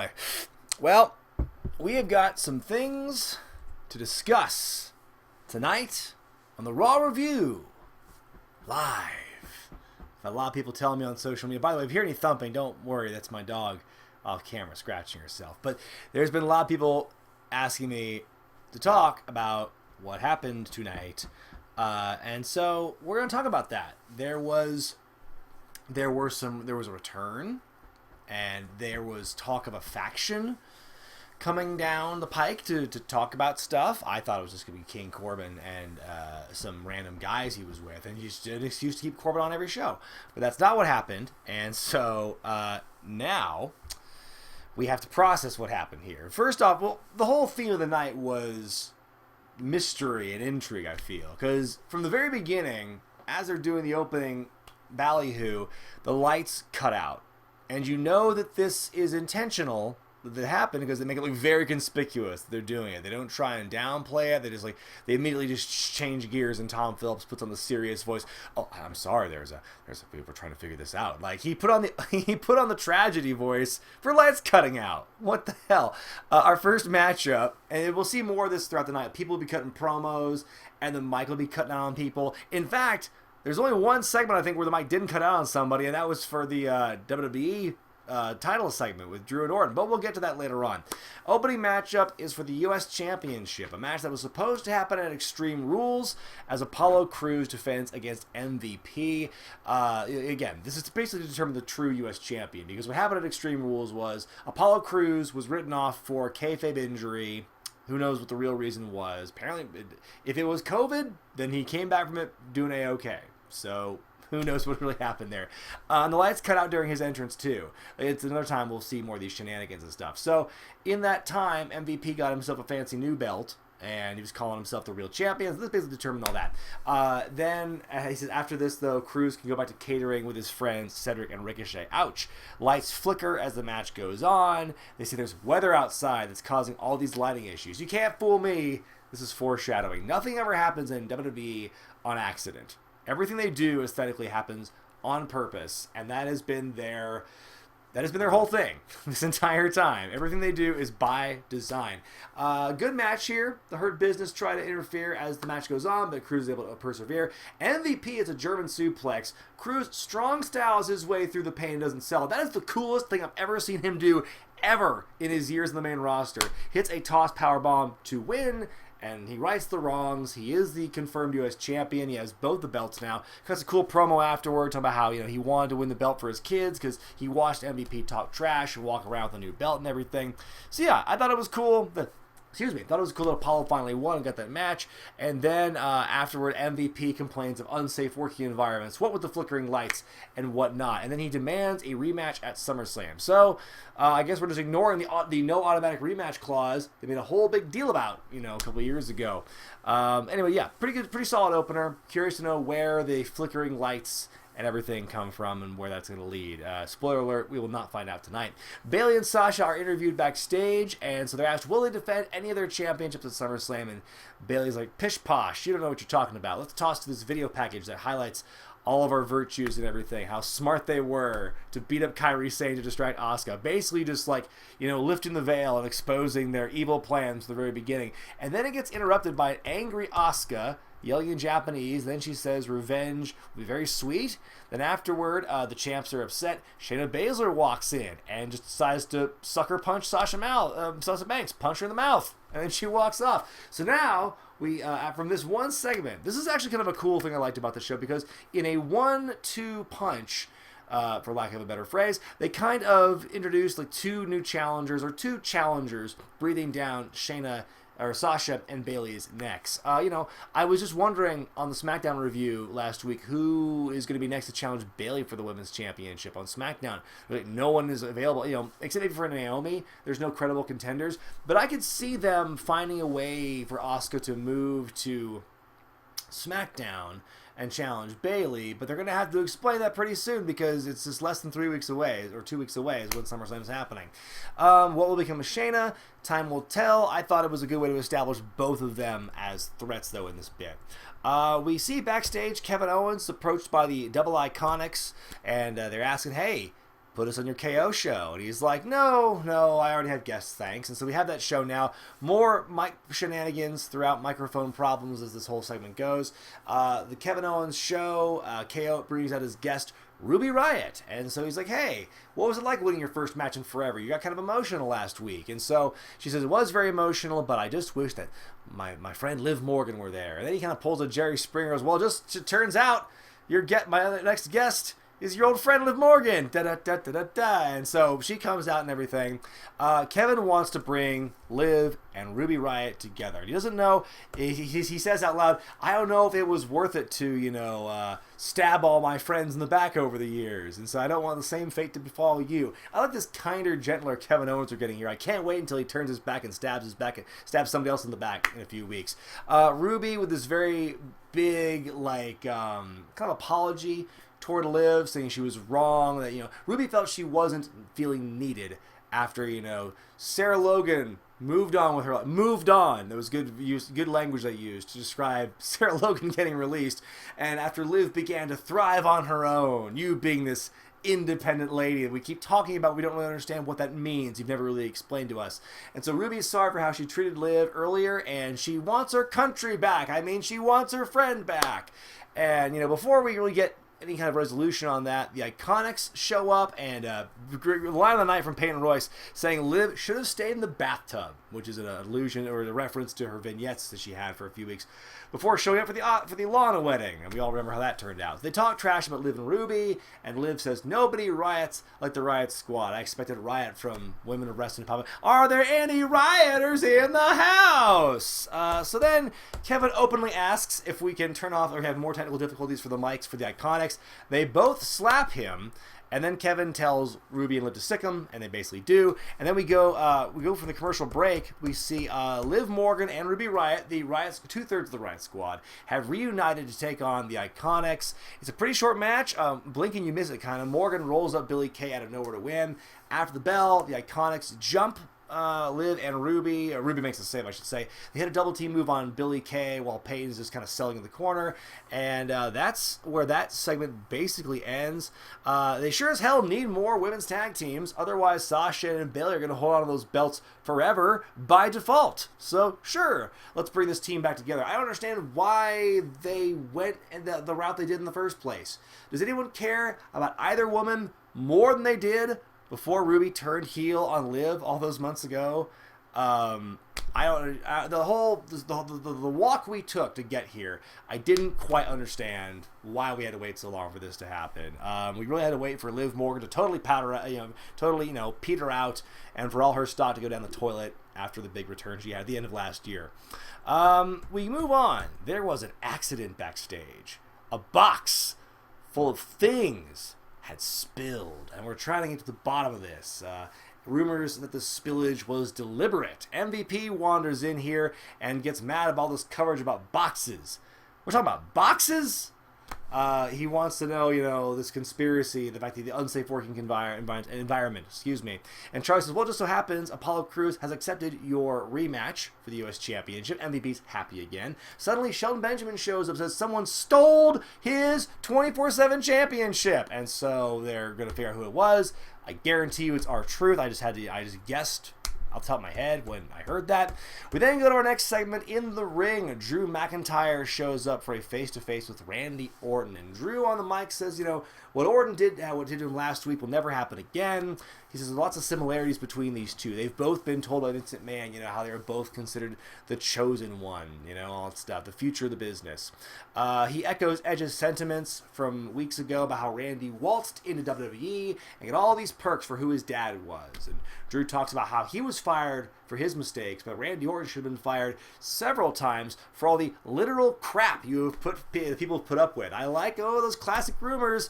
boy. Well, we have got some things to discuss tonight on the Raw Review live. A lot of people telling me on social media. By the way, if you hear any thumping, don't worry. That's my dog off camera scratching herself. But there's been a lot of people asking me to talk about what happened tonight. And so we're going to talk about that. There was a return, and there was talk of a faction coming down the pike to talk about stuff. I thought it was just going to be King Corbin and some random guys he was with, and he just did an excuse to keep Corbin on every show. But that's not what happened, and so now we have to process what happened here. First off, well, the whole theme of the night was mystery and intrigue, I feel, because from the very beginning, as they're doing the opening ballyhoo, the lights cut out, and you know that this is intentional that happened because they make it look very conspicuous that they're doing it. They don't try and downplay it. They immediately just change gears, and Tom Phillips puts on the serious voice. Oh, I'm sorry. There's a people trying to figure this out. Like he put on the tragedy voice for lights cutting out. What the hell? Our first matchup, and we'll see more of this throughout the night. People will be cutting promos, and then Mike will be cutting out on people. In fact, there's only one segment I think where the mic didn't cut out on somebody, and that was for the WWE title segment with Drew and Orton, but we'll get to that later on. Opening matchup is for the U.S. Championship, a match that was supposed to happen at Extreme Rules as Apollo Crews defends against MVP. Again, this is basically to determine the true U.S. champion, because what happened at Extreme Rules was Apollo Crews was written off for kayfabe injury. Who knows what the real reason was. Apparently, if it was COVID, then he came back from it doing A-okay. So who knows what really happened there. And the lights cut out during his entrance, too. It's another time we'll see more of these shenanigans and stuff. So in that time, MVP got himself a fancy new belt, and he was calling himself the real champion. So this basically determined all that. Then he says, after this, though, Crews can go back to catering with his friends Cedric and Ricochet. Ouch. Lights flicker as the match goes on. They say there's weather outside that's causing all these lighting issues. You can't fool me. This is foreshadowing. Nothing ever happens in WWE on accident. Everything they do aesthetically happens on purpose, and that has been their whole thing this entire time. Everything they do is by design. Good match here. The Hurt Business try to interfere as the match goes on, but Crews is able to persevere. MVP is a German suplex. Crews strong styles his way through the pain and doesn't sell. That is the coolest thing I've ever seen him do ever in his years in the main roster. Hits a toss powerbomb to win, and he rights the wrongs. He is the confirmed U.S. champion. He has both the belts now. Cuts a cool promo afterward, talking about how he wanted to win the belt for his kids because he watched MVP talk trash and walk around with a new belt and everything. So yeah, I thought it was cool. Thought it was cool that Apollo finally won and got that match. And then afterward, MVP complains of unsafe working environments, what with the flickering lights and whatnot. And then he demands a rematch at SummerSlam. So I guess we're just ignoring the no automatic rematch clause they made a whole big deal about, a couple of years ago. Anyway, yeah, pretty good, pretty solid opener. Curious to know where the flickering lights and everything come from and where that's going to lead. Spoiler alert, we will not find out tonight. Bayley and Sasha are interviewed backstage, and so they're asked, will they defend any of their championships at SummerSlam? And Bayley's like, pish posh, you don't know what you're talking about. Let's toss to this video package that highlights all of our virtues and everything, how smart they were to beat up Kairi Sane to distract Asuka. Basically just lifting the veil and exposing their evil plans from the very beginning. And then it gets interrupted by an angry Asuka yelling in Japanese. Then she says revenge will be very sweet. Then afterward, the champs are upset. Shayna Baszler walks in and just decides to sucker punch Sasha Banks, punch her in the mouth, and then she walks off. So now we, from this one segment, this is actually kind of a cool thing I liked about the show, because in a 1-2 punch, for lack of a better phrase, they kind of introduced two new challengers, or two challengers breathing down Sasha and Bayley's necks. I was just wondering on the SmackDown review last week who is going to be next to challenge Bayley for the Women's Championship on SmackDown. No one is available, except maybe for Naomi. There's no credible contenders. But I could see them finding a way for Asuka to move to SmackDown and challenge Bayley, but they're going to have to explain that pretty soon, because it's just less than 3 weeks away, or 2 weeks away is when SummerSlam is happening. What will become of Shayna? Time will tell. I thought it was a good way to establish both of them as threats, though, in this bit. We see backstage Kevin Owens approached by the Double Iconics, and they're asking, hey, put us on your KO show. And he's like, no, I already have guests, thanks. And so we have that show now. More mic shenanigans throughout, microphone problems as this whole segment goes. The Kevin Owens show, KO brings out his guest, Ruby Riott. And so he's like, hey, what was it like winning your first match in forever? You got kind of emotional last week. And so she says, it was very emotional, but I just wish that my friend Liv Morgan were there. And then he kind of pulls a Jerry Springer, goes, well, just it turns out my next guest is your old friend Liv Morgan. Da-da-da-da-da-da. And so she comes out and everything. Kevin wants to bring Liv and Ruby Riott together. He doesn't know. He says out loud, I don't know if it was worth it to, stab all my friends in the back over the years. And so I don't want the same fate to befall you. I like this kinder, gentler Kevin Owens we're getting here. I can't wait until he turns his back and stabs somebody else in the back in a few weeks. Ruby with this very big, kind of apology toward Liv, saying she was wrong, that, Ruby felt she wasn't feeling needed after, Sarah Logan moved on with her life. Moved on. That was good language they used to describe Sarah Logan getting released. And after Liv began to thrive on her own, you being this independent lady that we keep talking about, we don't really understand what that means. You've never really explained to us. And so Ruby is sorry for how she treated Liv earlier, and she wants her country back. I mean, she wants her friend back. And, before we really get any kind of resolution on that, the Iconics show up, and line of the night from Peyton Royce saying Liv should have stayed in the bathtub, which is an allusion or a reference to her vignettes that she had for a few weeks before showing up for the Lana wedding, and we all remember how that turned out. They talk trash about Liv and Ruby, and Liv says nobody riots like the Riot Squad. I expected riot from Women of Wrestling to pop up. Are there any rioters in the house? So then Kevin openly asks if we can turn off or have more technical difficulties for the mics for the Iconics. They both slap him, and then Kevin tells Ruby and Liv to sick him, and they basically do. And then we go from the commercial break. We see Liv Morgan and Ruby Riott, two-thirds of the Riot Squad, have reunited to take on the Iconics. It's a pretty short match. Blink and you miss it, kind of. Morgan rolls up Billie Kay out of nowhere to win. After the bell, the Iconics jump Liv and Ruby. Ruby makes the save, I should say. They hit a double team move on Billie Kay while Peyton's just kind of selling in the corner. And that's where that segment basically ends. They sure as hell need more women's tag teams. Otherwise, Sasha and Bayley are going to hold on to those belts forever by default. So, sure, let's bring this team back together. I don't understand why they went the route they did in the first place. Does anyone care about either woman more than they did before Ruby turned heel on Liv all those months ago? The walk we took to get here, I didn't quite understand why we had to wait so long for this to happen. We really had to wait for Liv Morgan to totally peter out, and for all her stock to go down the toilet after the big return she had at the end of last year. We move on. There was an accident backstage. A box full of things had spilled, and we're trying to get to the bottom of this. Rumors that the spillage was deliberate. MVP wanders in here and gets mad about all this coverage about boxes. We're talking about boxes? He wants to know, this conspiracy, the fact that the unsafe working environment, And Charlie says, well, it just so happens Apollo Crews has accepted your rematch for the U.S. Championship. MVP's happy again. Suddenly, Shelton Benjamin shows up and says someone stole his 24/7 championship. And so they're going to figure out who it was. I guarantee you it's R-Truth. I just guessed off the top of my head when I heard that. We then go to our next segment, In the Ring. Drew McIntyre shows up for a face-to-face with Randy Orton. And Drew on the mic says, what Orton did, what did to him last week will never happen again. He says there's lots of similarities between these two. They've both been told by Vincent McMahon, how they were both considered the chosen one, all that stuff, the future of the business. He echoes Edge's sentiments from weeks ago about how Randy waltzed into WWE and got all these perks for who his dad was. And Drew talks about how he was fired for his mistakes, but Randy Orton should have been fired several times for all the literal crap people have put up with. I like, those classic rumors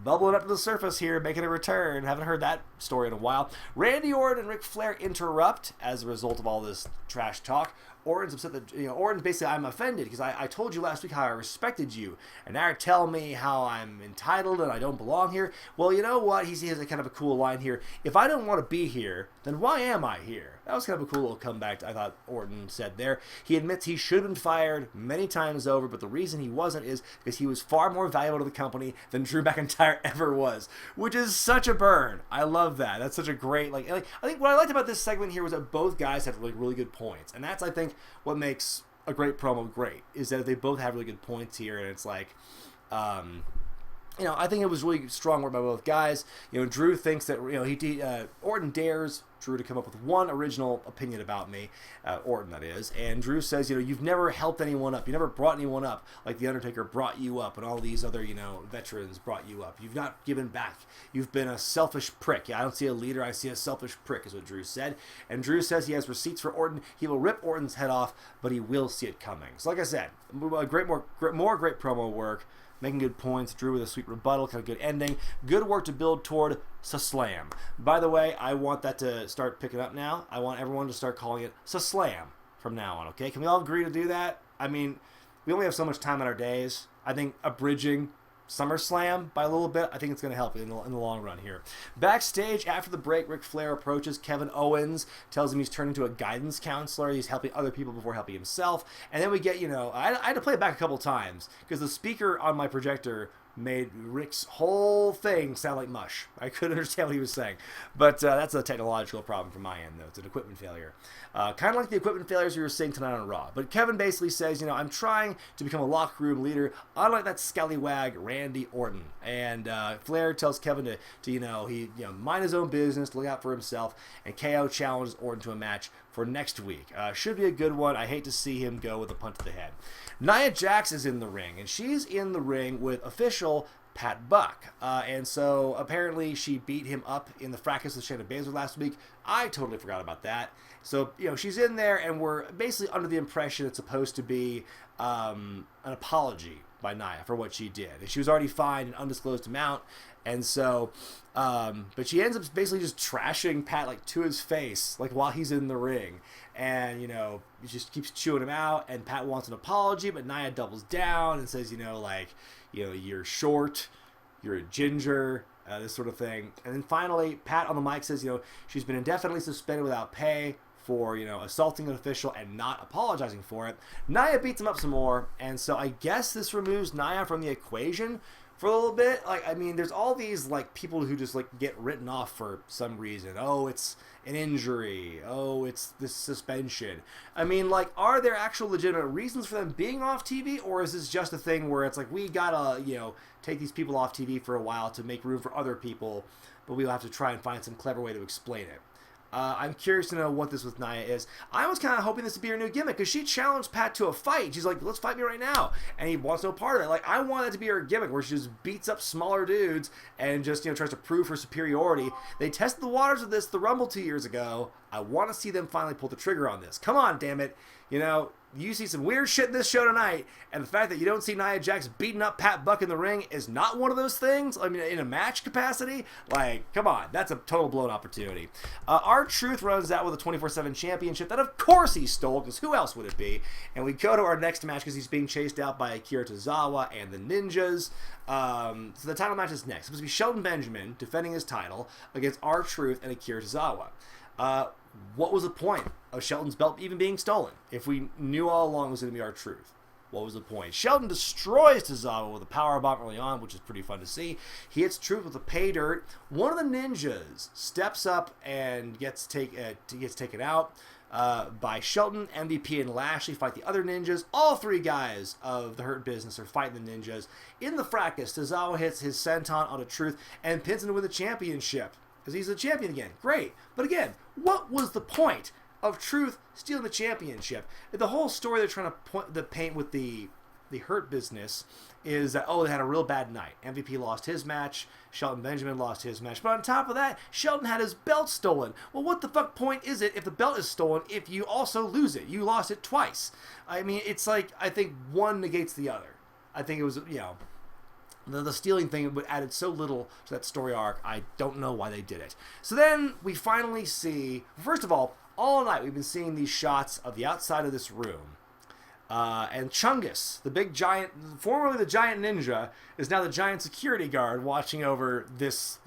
bubbling up to the surface here, making a return. Haven't heard that story in a while. Randy Orton and Ric Flair interrupt as a result of all this trash talk. Orton's upset that, Orton's basically, I'm offended because I told you last week how I respected you, and now you're telling me how I'm entitled and I don't belong here. Well, you know what? He has a kind of a cool line here. If I don't want to be here, then why am I here? That was kind of a cool little comeback, I thought Orton said there. He admits he should have been fired many times over, but the reason he wasn't is because he was far more valuable to the company than Drew McIntyre ever was, which is such a burn. I love that. That's such a great, I think what I liked about this segment here was that both guys had really good points, and that's, I think, what makes a great promo great, is that they both have really good points here, and it's like, I think it was really strong work by both guys. Drew thinks that, Orton dares Drew to come up with one original opinion about me, Orton that is, and Drew says, you've never helped anyone up, you never brought anyone up like The Undertaker brought you up, and all these other, veterans brought you up. You've not given back. You've been a selfish prick. I don't see a leader, I see a selfish prick, is what Drew said. And Drew says he has receipts for Orton. He will rip Orton's head off, but he will see it coming. So like I said, more great promo work. Making good points. Drew with a sweet rebuttal. Kind of good ending. Good work to build toward Slam. By the way, I want that to start picking up now. I want everyone to start calling it Slam from now on, okay? Can we all agree to do that? I mean, we only have so much time in our days. I think abridging SummerSlam by a little bit, I think it's going to help in the long run here. Backstage, after the break, Ric Flair approaches Kevin Owens, tells him he's turned into a guidance counselor. He's helping other people before helping himself. And then we get, I had to play it back a couple times because the speaker on my projector made Rick's whole thing sound like mush. I couldn't understand what he was saying. But that's a technological problem from my end, though. It's an equipment failure. Kind of like the equipment failures we were seeing tonight on Raw. But Kevin basically says, I'm trying to become a locker room leader, unlike that scallywag Randy Orton. And Flair tells Kevin to mind his own business, look out for himself, and KO challenges Orton to a match for next week. Should be a good one. I hate to see him go with a punch to the head. Nia Jax is in the ring, and she's in the ring with official Pat Buck. And so apparently she beat him up in the fracas with Shayna Baszler last week. I totally forgot about that. So, she's in there, and we're basically under the impression it's supposed to be an apology by Nia for what she did. And she was already fined an undisclosed amount. And so, but she ends up basically just trashing Pat, to his face, while he's in the ring. And, he just keeps chewing him out, and Pat wants an apology, but Nia doubles down and says, you're short, you're a ginger, this sort of thing. And then finally, Pat on the mic says, she's been indefinitely suspended without pay for, assaulting an official and not apologizing for it. Nia beats him up some more, and so I guess this removes Nia from the equation for a little bit. There's all these, people who just, get written off for some reason. Oh, it's an injury. Oh, it's this suspension. Are there actual legitimate reasons for them being off TV, or is this just a thing where it's we gotta, take these people off TV for a while to make room for other people, but we'll have to try and find some clever way to explain it. I'm curious to know what this with Nia is. I was kind of hoping this would be her new gimmick, because she challenged Pat to a fight. She's like, let's fight me right now. And he wants no part of it. I want that to be her gimmick, where she just beats up smaller dudes and just, tries to prove her superiority. They tested the waters of this, the Rumble 2 years ago. I want to see them finally pull the trigger on this. Come on, damn it. You see some weird shit in this show tonight, and the fact that you don't see Nia Jax beating up Pat Buck in the ring is not one of those things. In a match capacity, come on, that's a total blown opportunity. R-Truth runs out with a 24/7 championship that, of course, he stole, because who else would it be? And we go to our next match because he's being chased out by Akira Tozawa and the Ninjas. So the title match is next. It's supposed to be Shelton Benjamin defending his title against R-Truth and Akira Tozawa. What was the point of Shelton's belt even being stolen if we knew all along it was going to be R-Truth? What was the point? Shelton destroys Tozawa with a powerbomb early on, which is pretty fun to see. He hits Truth with a pay dirt. One of the Ninjas steps up and gets taken out by Shelton. MVP and Lashley fight the other Ninjas. All three guys of the Hurt Business are fighting the Ninjas. In the fracas, Tozawa hits his senton onto Truth and pins him to win the championship, because he's the champion again. Great. But again, what was the point of Truth stealing the championship? The whole story they're trying to paint with the Hurt Business is that, they had a real bad night. MVP lost his match. Shelton Benjamin lost his match. But on top of that, Shelton had his belt stolen. Well, what the fuck point is it if the belt is stolen if you also lose it? You lost it twice. It's I think one negates the other. I think it was, the stealing thing added so little to that story arc. I don't know why they did it. So then we finally see, first of all, all night we've been seeing these shots of the outside of this room. And Chungus, the big giant, formerly the giant ninja, is now the giant security guard watching over this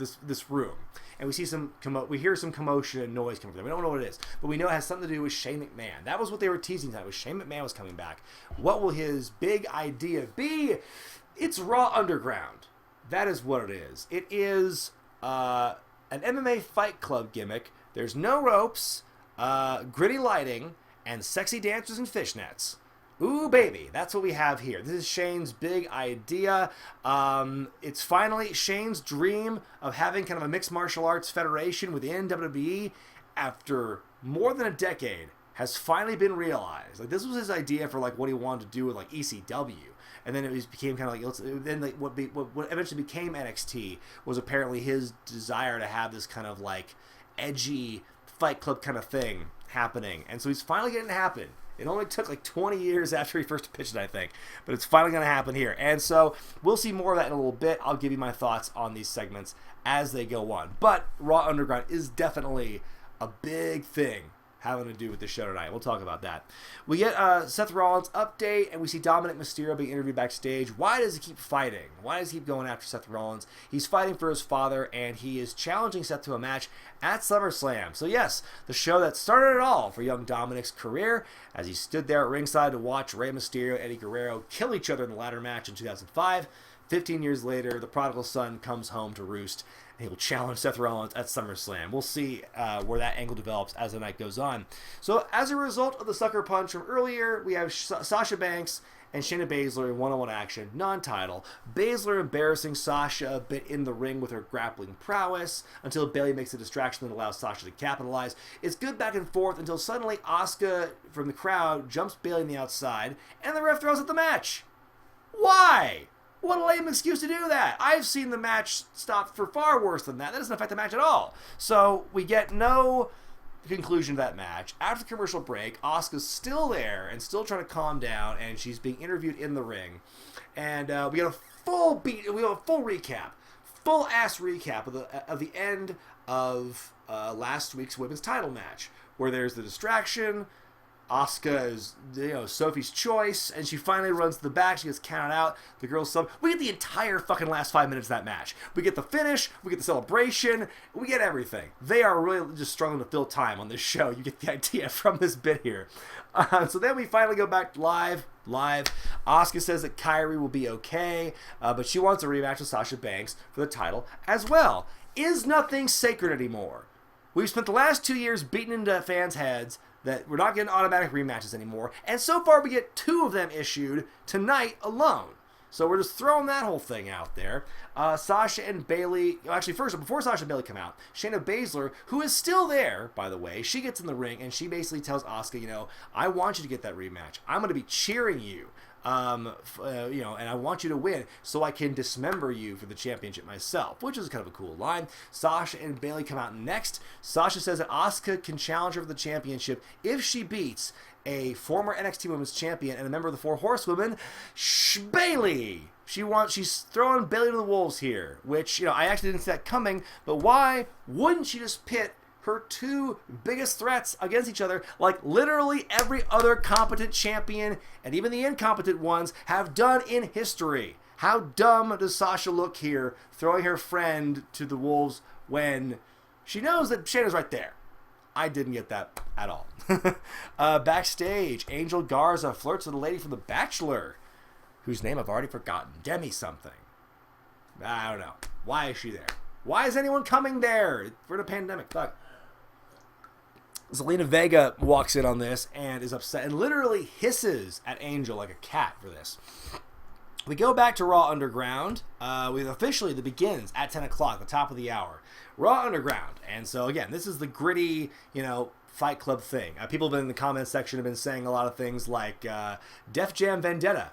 room. And we hear some commotion and noise coming from there. We don't know what it is, but we know it has something to do with Shane McMahon. That was what they were teasing tonight, was Shane McMahon was coming back. What will his big idea be? It's Raw Underground. That is what it is. It is an MMA Fight Club gimmick. There's no ropes, gritty lighting, and sexy dancers and fishnets. Ooh, baby, that's what we have here. This is Shane's big idea. It's finally Shane's dream of having kind of a mixed martial arts federation within WWE after more than a decade has finally been realized. Like, this was his idea for like what he wanted to do with like ECW. And then it became kind of like, then like what eventually became NXT was apparently his desire to have this kind of like edgy Fight Club kind of thing happening. And so he's finally getting it to happen. It only took like 20 years after he first pitched it, I think. But it's finally going to happen here. And so we'll see more of that in a little bit. I'll give you my thoughts on these segments as they go on. But Raw Underground is definitely a big thing having to do with the show tonight. We'll talk about that. We get Seth Rollins update, and we see Dominic Mysterio being interviewed backstage. Why does he keep fighting? Why does he keep going after Seth Rollins? He's fighting for his father, and he is challenging Seth to a match at SummerSlam. So yes, the show that started it all for young Dominic's career, as he stood there at ringside to watch Rey Mysterio and Eddie Guerrero kill each other in the ladder match in 2005. 15 years later, the prodigal son comes home to roost, and he will challenge Seth Rollins at SummerSlam. We'll see where that angle develops as the night goes on. So as a result of the sucker punch from earlier, we have Sasha Banks and Shayna Baszler in one-on-one action, non-title. Baszler embarrassing Sasha a bit in the ring with her grappling prowess until Bayley makes a distraction that allows Sasha to capitalize. It's good back and forth until suddenly Asuka from the crowd jumps Bayley on the outside, and the ref throws out the match. Why? What a lame excuse to do that. I've seen the match stop for far worse than that. That doesn't affect the match at all. So we get no conclusion to that match. After the commercial break, Asuka's still there and still trying to calm down, and she's being interviewed in the ring. And we get a full recap, full ass recap of the end of last week's women's title match, where there's the distraction. Asuka is, Sophie's choice, and she finally runs to the back. She gets counted out. The girls sub. We get the entire fucking last 5 minutes of that match. We get the finish. We get the celebration. We get everything. They are really just struggling to fill time on this show. You get the idea from this bit here. So then we finally go back live. Asuka says that Kairi will be okay, but she wants a rematch with Sasha Banks for the title as well. Is nothing sacred anymore? We've spent the last 2 years beating into fans' heads that we're not getting automatic rematches anymore, and so far we get 2 of them issued tonight alone. So we're just throwing that whole thing out there. Sasha and Bayley, actually first, before Sasha and Bayley come out, Shayna Baszler, who is still there, by the way, she gets in the ring and she basically tells Asuka, I want you to get that rematch. I'm going to be cheering you. And I want you to win so I can dismember you for the championship myself, which is kind of a cool line. Sasha and Bayley come out next. Sasha says that Asuka can challenge her for the championship if she beats a former NXT Women's Champion and a member of the Four Horsewomen, Bayley. She's throwing Bayley to the wolves here, which, I actually didn't see that coming, but why wouldn't she just pit her 2 biggest threats against each other, like literally every other competent champion and even the incompetent ones have done in history? How dumb does Sasha look here, throwing her friend to the wolves when she knows that Shayna's right there? I didn't get that at all. Backstage, Angel Garza flirts with a lady from The Bachelor, whose name I've already forgotten. Demi something. I don't know. Why is she there? Why is anyone coming there? We're in a pandemic. Fuck. Zelina Vega walks in on this and is upset and literally hisses at Angel like a cat for this. We go back to Raw Underground with officially the begins at 10 o'clock, the top of the hour. Raw Underground. And so, again, this is the gritty, Fight Club thing. People have been in the comments section have been saying a lot of things like Def Jam Vendetta.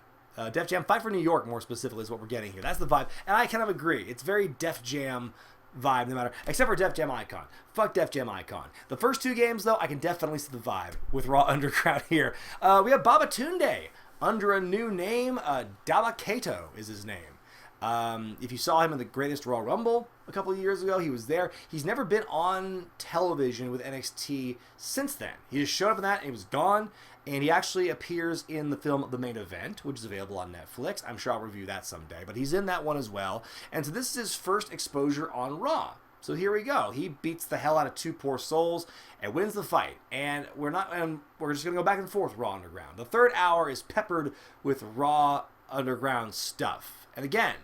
Def Jam Fight for New York, more specifically, is what we're getting here. That's the vibe. And I kind of agree. It's very Def Jam vibe, no matter, except for Def Jam Icon. Fuck Def Jam Icon. The first 2 games, though, I can definitely see the vibe with Raw Underground here. We have Babatunde under a new name. Dalakato is his name. If you saw him in the Greatest Royal Rumble a couple of years ago, he was there. He's never been on television with NXT since then. He just showed up in that and he was gone. And he actually appears in the film The Main Event, which is available on Netflix. I'm sure I'll review that someday. But he's in that one as well. And so this is his first exposure on Raw. So here we go. He beats the hell out of two poor souls and wins the fight. And we're just going to go back and forth Raw Underground. The third hour is peppered with Raw Underground stuff. And again,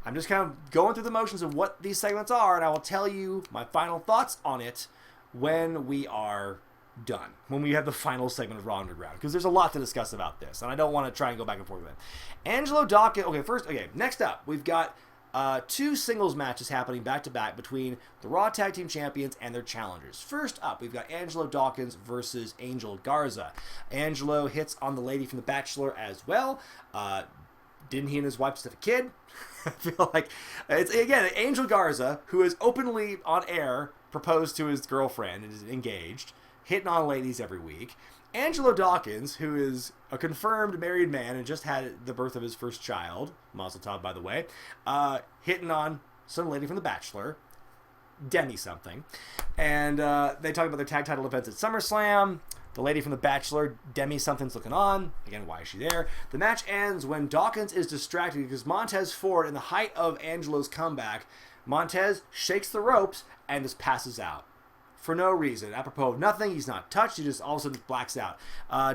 I'm just kind of going through the motions of what these segments are, and I will tell you my final thoughts on it when we are done, when we have the final segment of Raw Underground, because there's a lot to discuss about this, and I don't want to try and go back and forth with it. Angelo Dawkins, next up, we've got two singles matches happening back-to-back between the Raw Tag Team Champions and their challengers. First up, we've got Angelo Dawkins versus Angel Garza. Angelo hits on the lady from The Bachelor as well. Didn't he and his wife just have a kid? I feel like it's, again, Angel Garza, who is openly on air, proposed to his girlfriend and is engaged, hitting on ladies every week. Angelo Dawkins, who is a confirmed married man and just had the birth of his first child, Mazel Tov, by the way, hitting on some lady from The Bachelor, Demi something. And they talk about their tag title events at SummerSlam. The lady from The Bachelor, Demi something's looking on. Again, why is she there? The match ends when Dawkins is distracted because Montez Ford, in the height of Angelo's comeback, Montez shakes the ropes and just passes out. For no reason. Apropos of nothing, he's not touched, he just all of a sudden blacks out.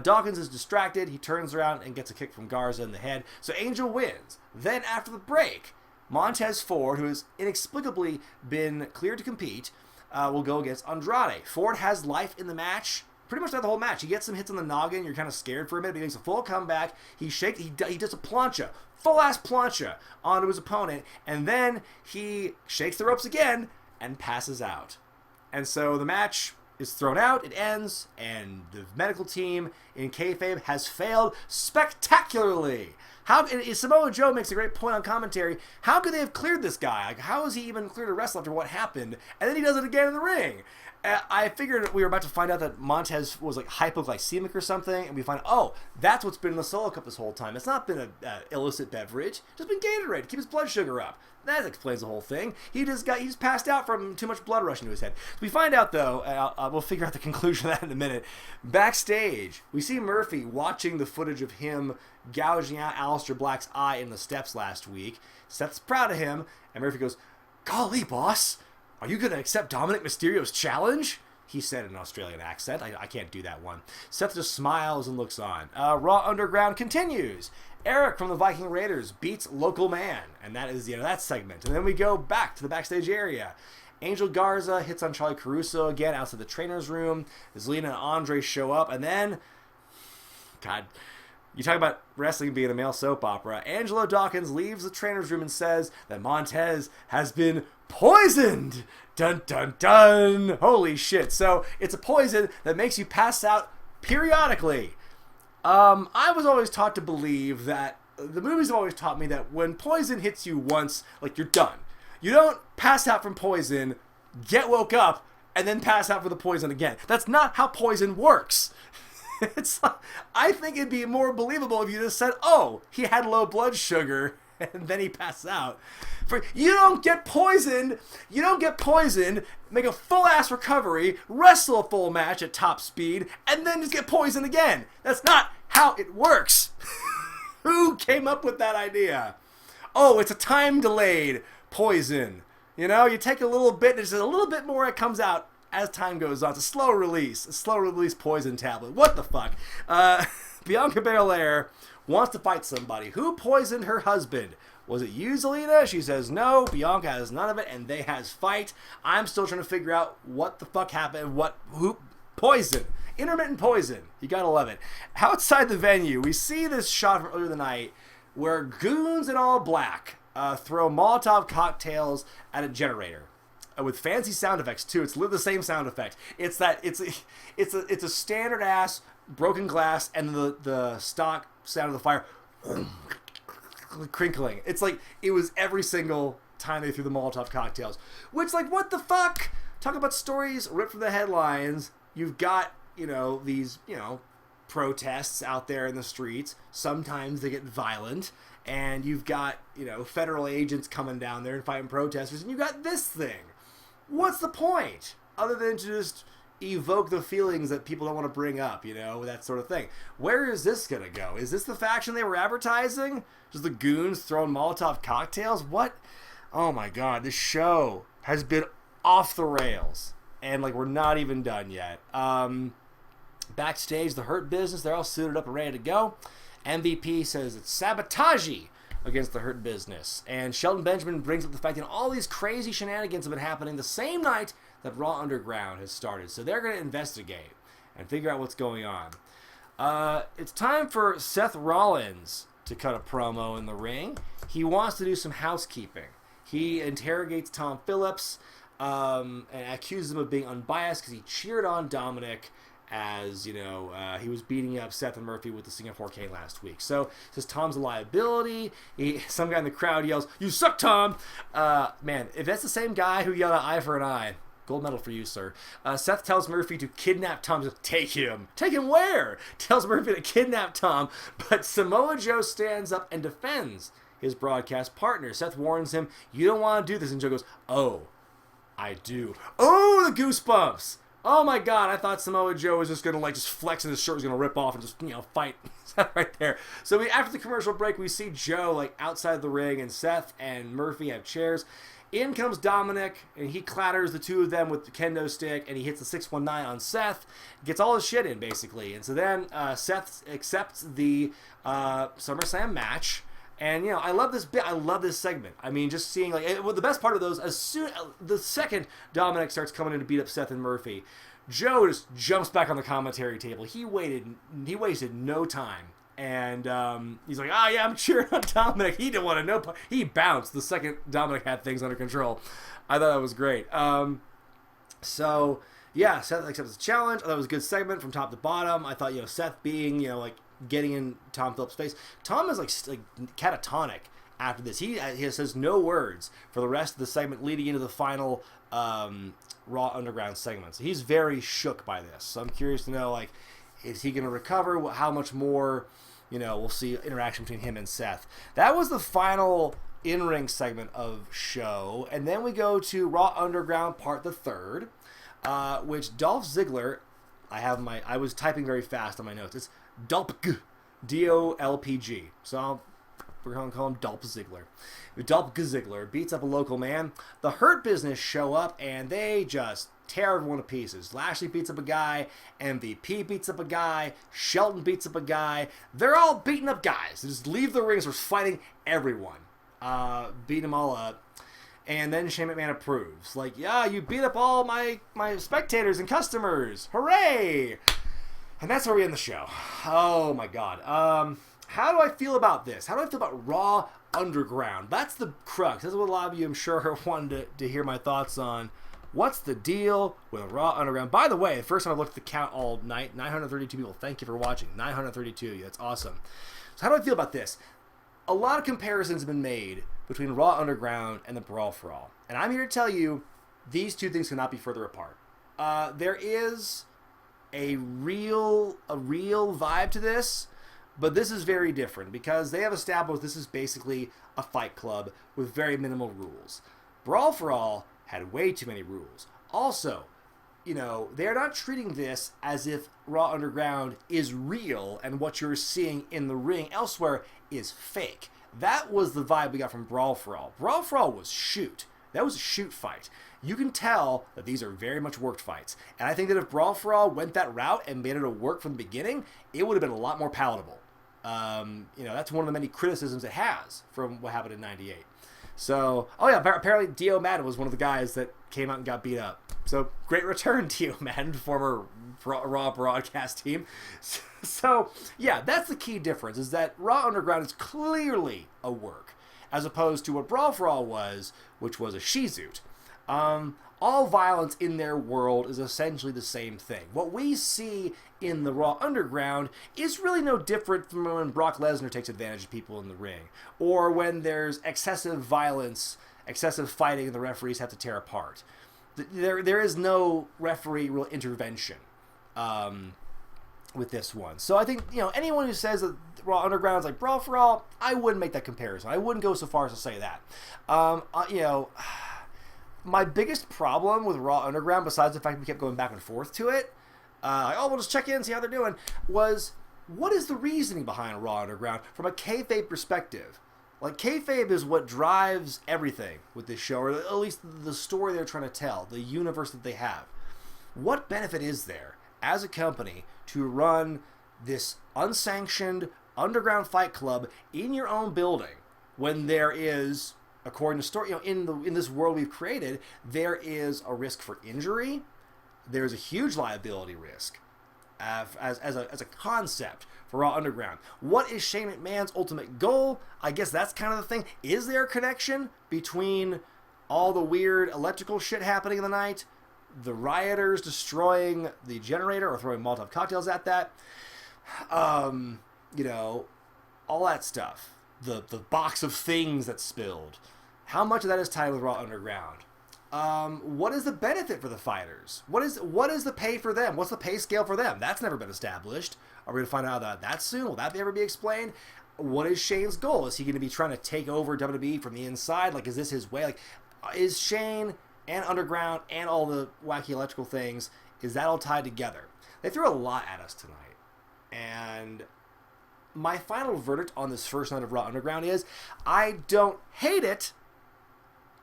Dawkins is distracted, he turns around and gets a kick from Garza in the head. So Angel wins. Then after the break, Montez Ford, who has inexplicably been cleared to compete, will go against Andrade. Ford has life in the match. Pretty much throughout the whole match. He gets some hits on the noggin. You're kind of scared for a minute. But he makes a full comeback. He does a plancha, full-ass plancha onto his opponent. And then he shakes the ropes again and passes out. And so the match is thrown out. It ends. And the medical team in kayfabe has failed spectacularly. Samoa Joe makes a great point on commentary. How could they have cleared this guy? Like, how is he even cleared to wrestle after what happened? And then he does it again in the ring. I figured we were about to find out that Montez was like hypoglycemic or something, and we find, oh, that's what's been in the Solo Cup this whole time. It's not been an illicit beverage. It's just been Gatorade to keep his blood sugar up. That explains the whole thing. He just passed out from too much blood rushing to his head. We find out, though, we'll figure out the conclusion of that in a minute. Backstage, we see Murphy watching the footage of him gouging out Aleister Black's eye in the steps last week. Seth's proud of him, and Murphy goes, "Golly, boss, are you going to accept Dominic Mysterio's challenge?" He said in an Australian accent. I can't do that one. Seth just smiles and looks on. Raw Underground continues. Eric from the Viking Raiders beats Local Man. And that is the end of that segment. And then we go back to the backstage area. Angel Garza hits on Charlie Caruso again outside the trainer's room. Zelina and Andre show up. And then, God, you talk about wrestling being a male soap opera. Angelo Dawkins leaves the trainer's room and says that Montez has been poisoned. Dun, dun, dun. Holy shit. So it's a poison that makes you pass out periodically. I was always taught to believe that, the movies have always taught me that when poison hits you once, like, you're done. You don't pass out from poison, get woke up, and then pass out for the poison again. That's not how poison works. I think it'd be more believable if you just said, oh, he had low blood sugar, and then he passed out. You don't get poisoned, make a full-ass recovery, wrestle a full match at top speed, and then just get poisoned again. That's not how it works. Who came up with that idea? Oh, it's a time-delayed poison. You know, you take a little bit, there's a little bit more that comes out as time goes on. It's a slow release poison tablet. What the fuck? Bianca Belair wants to fight somebody. Who poisoned her husband? Was it you, Zelina? She says no. Bianca has none of it, and they has fight. I'm still trying to figure out what the fuck happened. Poison. Intermittent poison. You gotta love it. Outside the venue, we see this shot from earlier in the night where goons in all black throw Molotov cocktails at a generator. With fancy sound effects too. It's the same sound effect. It's a standard ass broken glass and the stock sound of the fire crinkling. It's like it was every single time they threw the Molotov cocktails. Which, like, what the fuck? Talk about stories ripped from the headlines. You've got, these, protests out there in the streets. Sometimes they get violent. and you've got, federal agents coming down there and fighting protesters, and you've got this thing. What's the point? Other than to just evoke the feelings that people don't want to bring up, that sort of thing. Where is this going to go? Is this the faction they were advertising? Just the goons throwing Molotov cocktails? What? Oh my God, this show has been off the rails. And, we're not even done yet. Backstage, the Hurt Business, they're all suited up and ready to go. MVP says it's sabotagey against the Hurt Business. And Shelton Benjamin brings up the fact that all these crazy shenanigans have been happening the same night that Raw Underground has started. So they're going to investigate and figure out what's going on. It's time for Seth Rollins to cut a promo in the ring. He wants to do some housekeeping. He interrogates Tom Phillips and accuses him of being unbiased because he cheered on Dominic as, he was beating up Seth and Murphy with the Singapore cane last week. So, says Tom's a liability. Some guy in the crowd yells, "You suck, Tom!" Man, if that's the same guy who yelled at eye for an eye, gold medal for you, sir. Seth tells Murphy to kidnap Tom. Says, Take him. Take him where? Tells Murphy to kidnap Tom, but Samoa Joe stands up and defends his broadcast partner. Seth warns him, "You don't want to do this," and Joe goes, "Oh, I do." Oh, the goosebumps! Oh my God, I thought Samoa Joe was just going to just flex and his shirt was going to rip off and just, fight right there. So after the commercial break, we see Joe outside the ring, and Seth and Murphy have chairs. In comes Dominic, and he clatters the two of them with the kendo stick, and he hits the 619 on Seth, gets all his shit in, basically. And so then Seth accepts the SummerSlam match. And, I love this bit. I love this segment. I mean, just seeing, the best part of those, the second Dominic starts coming in to beat up Seth and Murphy, Joe just jumps back on the commentary table. He wasted no time. And he's like, "Oh, yeah, I'm cheering on Dominic." He didn't want to know. He bounced the second Dominic had things under control. I thought that was great. So, yeah, Seth accepts the challenge. I thought it was a good segment from top to bottom. I thought, Seth being, getting in Tom Phillips' face. Tom is like catatonic after this. He says no words for the rest of the segment leading into the final Raw Underground segment. So he's very shook by this. So I'm curious to know, is he going to recover? How much more, we'll see interaction between him and Seth. That was the final in-ring segment of show. And then we go to Raw Underground Part the Third, which Dolph Ziggler, I was typing very fast on my notes. It's Dolpg, D-O-L-P-G. So we're going to call him Dolph Ziggler. Dolph Ziggler beats up a local man. The Hurt Business show up, and they just tear everyone to pieces. Lashley beats up a guy. MVP beats up a guy. Shelton beats up a guy. They're all beating up guys. They just leave the rings. We're fighting everyone. Beating them all up. And then Shane McMahon approves. Yeah, you beat up all my spectators and customers. Hooray! And that's where we end the show. Oh, my God. How do I feel about this? How do I feel about Raw Underground? That's the crux. That's what a lot of you, I'm sure, wanted to hear my thoughts on. What's the deal with Raw Underground? By the way, the first time I looked at the count all night, 932 people. Thank you for watching. 932. That's awesome. So how do I feel about this? A lot of comparisons have been made between Raw Underground and the Brawl for All. And I'm here to tell you these two things cannot be further apart. There is a real vibe to this, but this is very different because they have established this is basically a fight club with very minimal rules. Brawl for All had way too many rules. Also, they're not treating this as if Raw Underground is real and what you're seeing in the ring elsewhere is fake. That was the vibe we got from Brawl for All. Brawl for All was shoot. That was a shoot fight. You can tell that these are very much worked fights. And I think that if Brawl for All went that route and made it a work from the beginning, it would have been a lot more palatable. That's one of the many criticisms it has from what happened in 98. So, apparently Dio Madden was one of the guys that came out and got beat up. So, great return, Dio Madden, former Raw broadcast team. So, yeah, that's the key difference, is that Raw Underground is clearly a work, as opposed to what Brawl for All was, which was a she-zoot. All violence in their world is essentially the same thing. What we see in the Raw Underground is really no different from when Brock Lesnar takes advantage of people in the ring, or when there's excessive violence, excessive fighting, and the referees have to tear apart. There is no referee real intervention. with this one. So I think, anyone who says that Raw Underground is like Brawl for All, I wouldn't make that comparison. I wouldn't go so far as to say that. My biggest problem with Raw Underground, besides the fact we kept going back and forth to it, we'll just check in and see how they're doing, was what is the reasoning behind Raw Underground from a kayfabe perspective? Like, kayfabe is what drives everything with this show, or at least the story they're trying to tell, the universe that they have. What benefit is there as a company to run this unsanctioned underground fight club in your own building when there is, according to story, in this world we've created, there is a risk for injury, there's a huge liability risk as a concept for Raw Underground. What is Shane McMahon's ultimate goal? I guess that's kind of the thing. Is there a connection between all the weird electrical shit happening in the night, the rioters destroying the generator or throwing Molotov cocktails at that, all that stuff, the box of things that spilled? How much of that is tied with Raw Underground? What is the benefit for the fighters? What is the pay for them? What's the pay scale for them? That's never been established. Are we going to find out about that soon? Will that ever be explained? What is Shane's goal? Is he going to be trying to take over WWE from the inside? Like, is this his way? Like, is Shane and Underground and all the wacky electrical things, is that all tied together? They threw a lot at us tonight. And my final verdict on this first night of Raw Underground is, I don't hate it,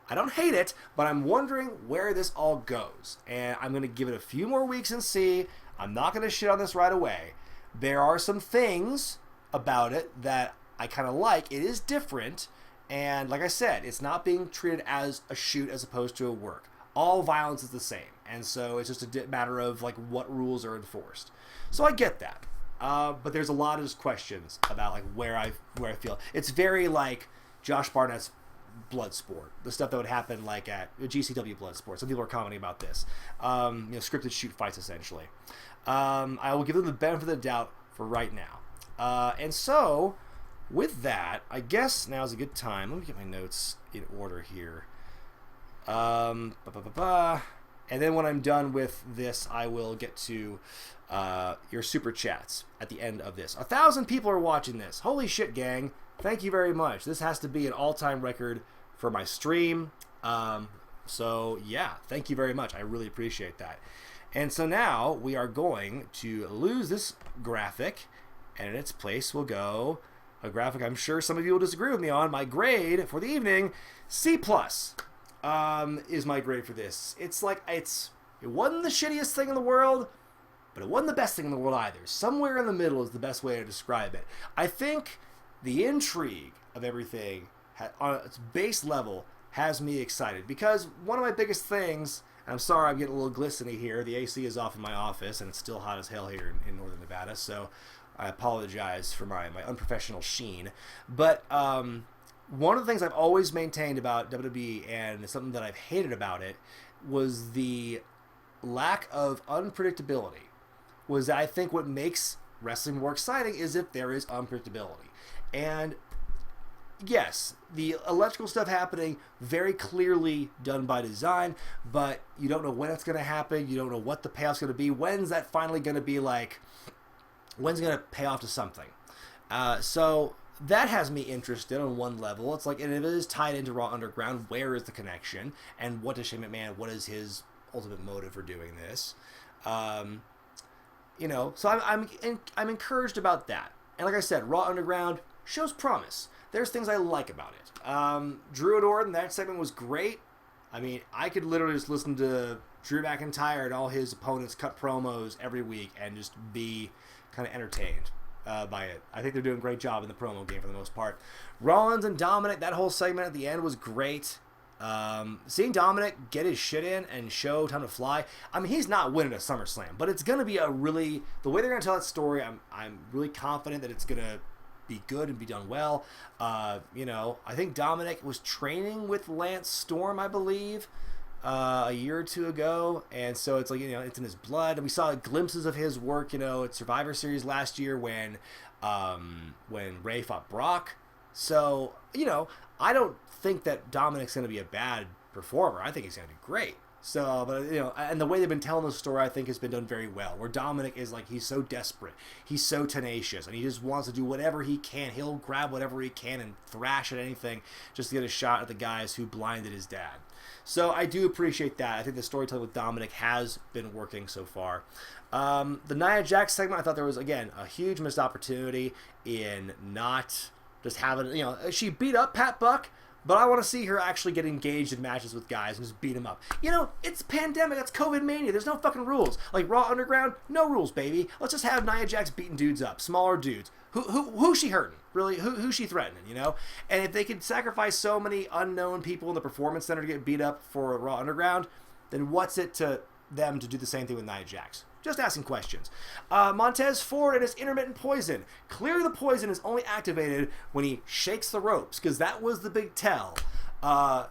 but I'm wondering where this all goes. And I'm going to give it a few more weeks and see. I'm not going to shit on this right away. There are some things about it that I kind of like. It is different. And like I said, it's not being treated as a shoot as opposed to a work. All violence is the same. And so it's just a matter of like what rules are enforced. So I get that. But there's a lot of just questions about like where I feel. It's very like Josh Barnett's Bloodsport, the stuff that would happen like at GCW Bloodsport. Some people are commenting about this. Scripted shoot fights essentially. I will give them the benefit of the doubt for right now. And so with that, I guess now is a good time. Let me get my notes in order here. And then when I'm done with this, I will get to your super chats at the end of this. 1,000 people are watching this. Holy shit, gang. Thank you very much. This has to be an all-time record for my stream. So, yeah, thank you very much. I really appreciate that. And so now we are going to lose this graphic, and in its place will go a graphic I'm sure some of you will disagree with me on. My grade for the evening, C+, is my grade for this. It wasn't the shittiest thing in the world, but it wasn't the best thing in the world either. Somewhere in the middle is the best way to describe it. I think the intrigue of everything on its base level has me excited, because one of my biggest things, and I'm sorry I'm getting a little glistening here, the AC is off in my office and it's still hot as hell here in northern Nevada, so I apologize for my unprofessional sheen, but one of the things I've always maintained about WWE, and something that I've hated about it, was the lack of unpredictability. Was I think what makes wrestling more exciting is if there is unpredictability. And yes, the electrical stuff happening, very clearly done by design, but you don't know when it's going to happen. You don't know what the payoff's going to be. When's that finally going to be like, when's it going to pay off to something? So that has me interested on one level. It's like, and if it is tied into Raw Underground, where is the connection? And what does Shane McMahon, what is his ultimate motive for doing this? So I'm encouraged about that. And like I said, Raw Underground shows promise. There's things I like about it. Drew and Orton, that segment was great. I mean, I could literally just listen to Drew McIntyre and all his opponents cut promos every week and just be kind of entertained by it. I think they're doing a great job in the promo game for the most part. Rollins and Dominic, that whole segment at the end was great. Seeing Dominic get his shit in and show Time to Fly. I mean, he's not winning a SummerSlam, but it's going to be the way they're going to tell that story, I'm really confident that it's going to be good and be done well. I think Dominic was training with Lance Storm, I believe, a year or two ago, and so it's like, it's in his blood. And we saw glimpses of his work, at Survivor Series last year when Ray fought Brock. So, I don't think that Dominic's going to be a bad performer. I think he's going to do great. So, but and the way they've been telling the story, I think, has been done very well. Where Dominic is like, he's so desperate, he's so tenacious, and he just wants to do whatever he can. He'll grab whatever he can and thrash at anything just to get a shot at the guys who blinded his dad. So I do appreciate that. I think the storytelling with Dominic has been working so far. The Nia Jax segment, I thought there was, again, a huge missed opportunity in not just having, she beat up Pat Buck, but I want to see her actually get engaged in matches with guys and just beat them up. It's pandemic. It's COVID mania. There's no fucking rules. Like Raw Underground, no rules, baby. Let's just have Nia Jax beating dudes up, smaller dudes. Who's she hurting? Really, who's she threatening? And if they could sacrifice so many unknown people in the Performance Center to get beat up for Raw Underground, then what's it to them to do the same thing with Nia Jax? Just asking questions. Montez Ford and his intermittent poison. Clearly the poison is only activated when he shakes the ropes, because that was the big tell. Montez,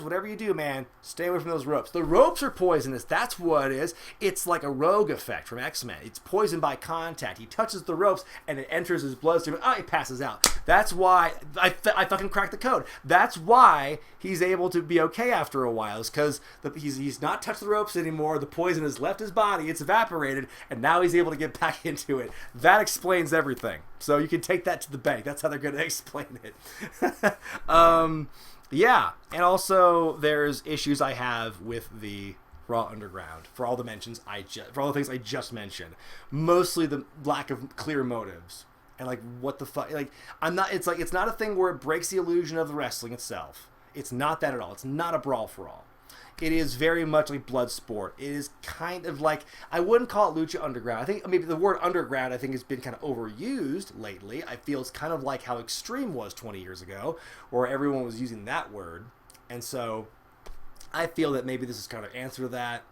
whatever you do, man, stay away from those ropes. The ropes are poisonous. That's what it is. It's like a rogue effect from X-Men. It's poison by contact. He touches the ropes and it enters his bloodstream. He passes out. That's why I fucking cracked the code. That's why he's able to be okay after a while. Is because he's not touched the ropes anymore. The poison has left his body. It's evaporated, and now he's able to get back into it. That explains everything. So you can take that to the bank. That's how they're going to explain it. Yeah, and also there's issues I have with the Raw Underground for all the for all the things I just mentioned. Mostly the lack of clear motives and like what the fuck. Like it's not a thing where it breaks the illusion of the wrestling itself. It's not that at all. It's not a brawl for all. It is very much like blood sport. It is kind of like, I wouldn't call it Lucha Underground. I think maybe the word underground, has been kind of overused lately. I feel it's kind of like how Extreme was 20 years ago, where everyone was using that word. And so I feel that maybe this is kind of an answer to that.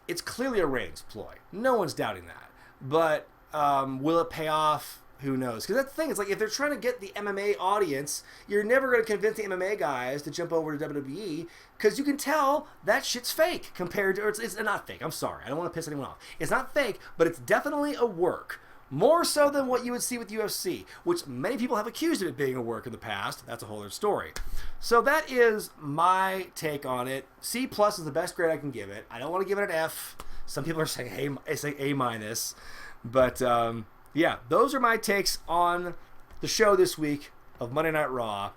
It's clearly a ratings ploy. No one's doubting that. But will it pay off? Who knows? Because that's the thing. It's like if they're trying to get the MMA audience, you're never going to convince the MMA guys to jump over to WWE because you can tell that shit's fake compared to... It's not fake. I'm sorry. I don't want to piss anyone off. It's not fake, but it's definitely a work. More so than what you would see with UFC, which many people have accused of it being a work in the past. That's a whole other story. So that is my take on it. C+ is the best grade I can give it. I don't want to give it an F. Some people are saying A-. But... yeah, those are my takes on the show this week of Monday Night Raw.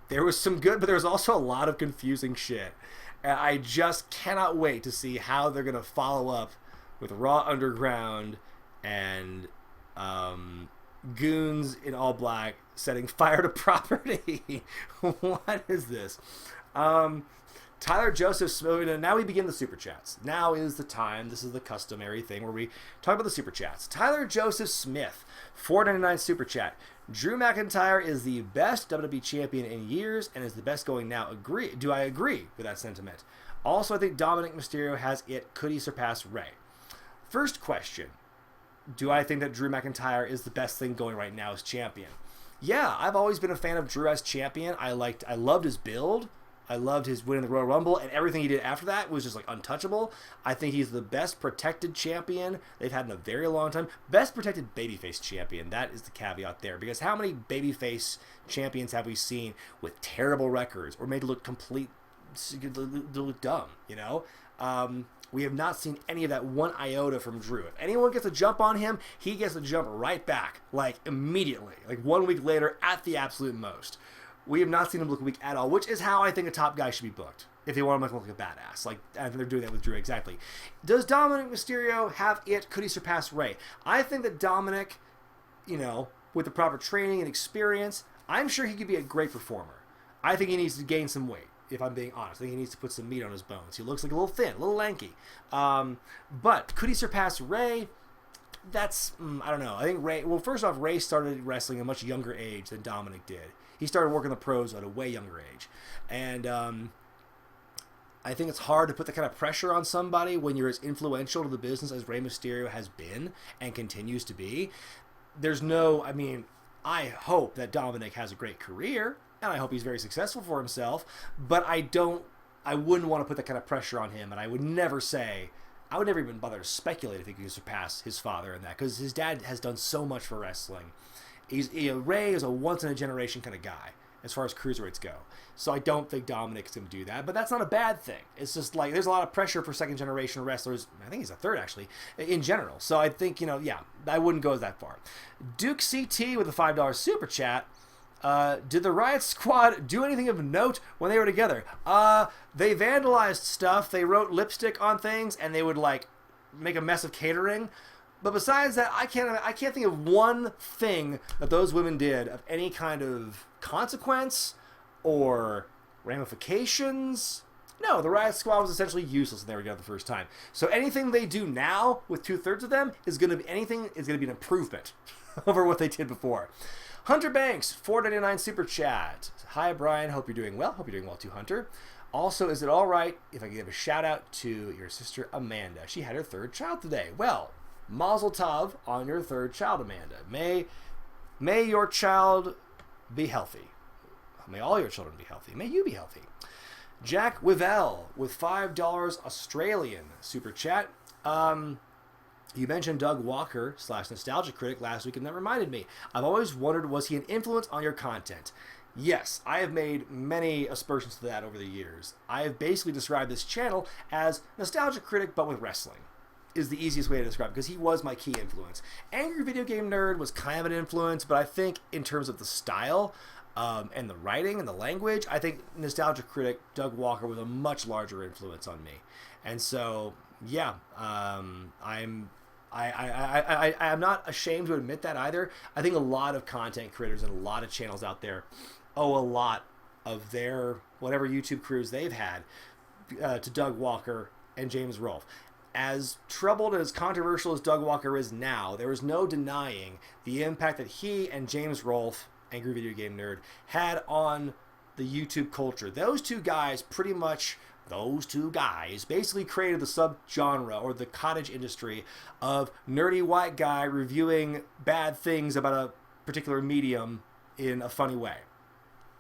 There was some good, but there was also a lot of confusing shit. And I just cannot wait to see how they're going to follow up with Raw Underground and goons in all black setting fire to property. What is this? Tyler Joseph Smith. Now we begin the Super Chats. Now is the time. This is the customary thing where we talk about the Super Chats. Tyler Joseph Smith, $4.99 Super Chat. Drew McIntyre is the best WWE champion in years and is the best going now. Do I agree with that sentiment? Also, I think Dominic Mysterio has it. Could he surpass Rey? First question. Do I think that Drew McIntyre is the best thing going right now as champion? Yeah, I've always been a fan of Drew as champion. I loved his build. I loved his win in the Royal Rumble, and everything he did after that was just like untouchable. I think he's the best protected champion they've had in a very long time. Best protected babyface champion. That is the caveat there, because how many babyface champions have we seen with terrible records or made to look look dumb? We have not seen any of that one iota from Drew. If anyone gets a jump on him, he gets a jump right back, like immediately, like 1 week later at the absolute most. We have not seen him look weak at all, which is how I think a top guy should be booked if they want to make him look like a badass. Like, I think they're doing that with Drew, exactly. Does Dominic Mysterio have it? Could he surpass Rey? I think that Dominic, with the proper training and experience, I'm sure he could be a great performer. I think he needs to gain some weight, if I'm being honest. I think he needs to put some meat on his bones. He looks like a little thin, a little lanky. But could he surpass Rey? That's, I don't know. I think Rey, well, first off, Rey started wrestling at a much younger age than Dominic did. He started working the pros at a way younger age. And I think it's hard to put the kind of pressure on somebody when you're as influential to the business as Rey Mysterio has been and continues to be. I hope that Dominic has a great career, and I hope he's very successful for himself, but I wouldn't want to put that kind of pressure on him, and I would never even bother to speculate if he could surpass his father in that, because his dad has done so much for wrestling. Rey is a once-in-a-generation kind of guy, as far as cruiserweights go. So I don't think Dominic's going to do that, but that's not a bad thing. It's just like there's a lot of pressure for second generation wrestlers. I think he's a third actually in general. So I think, yeah, I wouldn't go that far. Duke CT with a $5 super chat. Did the Riot Squad do anything of note when they were together? They vandalized stuff. They wrote lipstick on things, and they would like make a mess of catering. But besides that, I can't think of one thing that those women did of any kind of consequence or ramifications. No, the Riot Squad was essentially useless when they were together the first time. So anything they do now with 2/3 of them is going to be an improvement over what they did before. Hunter Banks, $4.99 super chat. Hi, Brian. Hope you're doing well. Hope you're doing well too, Hunter. Also, is it all right if I give a shout out to your sister Amanda? She had her third child today. Well, Mazel Tov on your third child, Amanda. May your child be healthy. May all your children be healthy. May you be healthy. Jack Wivell with $5 Australian super chat. You mentioned Doug Walker / Nostalgia Critic last week, and that reminded me. I've always wondered, was he an influence on your content? Yes, I have made many aspersions to that over the years. I have basically described this channel as Nostalgia Critic, but with wrestling, is the easiest way to describe it, because he was my key influence. Angry Video Game Nerd was kind of an influence, but I think in terms of the style and the writing and the language, I think Nostalgia Critic Doug Walker was a much larger influence on me. And so, yeah, I'm not ashamed to admit that either. I think a lot of content creators and a lot of channels out there owe a lot of their whatever YouTube careers they've had to Doug Walker and James Rolfe. As troubled and as controversial as Doug Walker is now, there is no denying the impact that he and James Rolfe, Angry Video Game Nerd, had on the YouTube culture. Those two guys basically created the subgenre or the cottage industry of nerdy white guy reviewing bad things about a particular medium in a funny way.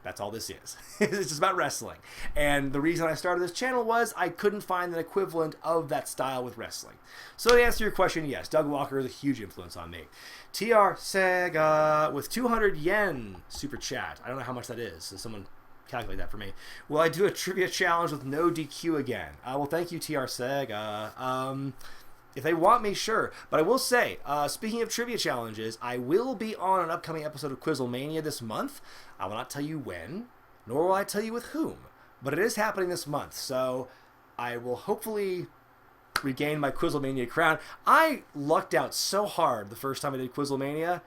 That's all this is. It's just about wrestling. And the reason I started this channel was I couldn't find an equivalent of that style with wrestling. So to answer your question, yes, Doug Walker is a huge influence on me. TR Sega with 200 yen super chat. I don't know how much that is. So someone calculate that for me. Will I do a trivia challenge with no DQ again? Well, thank you, TR Sega. If they want me, sure. But I will say, speaking of trivia challenges, I will be on an upcoming episode of Quizzlemania this month. I will not tell you when, nor will I tell you with whom. But it is happening this month, so I will hopefully regain my Quizzlemania crown. I lucked out so hard the first time I did Quizzlemania,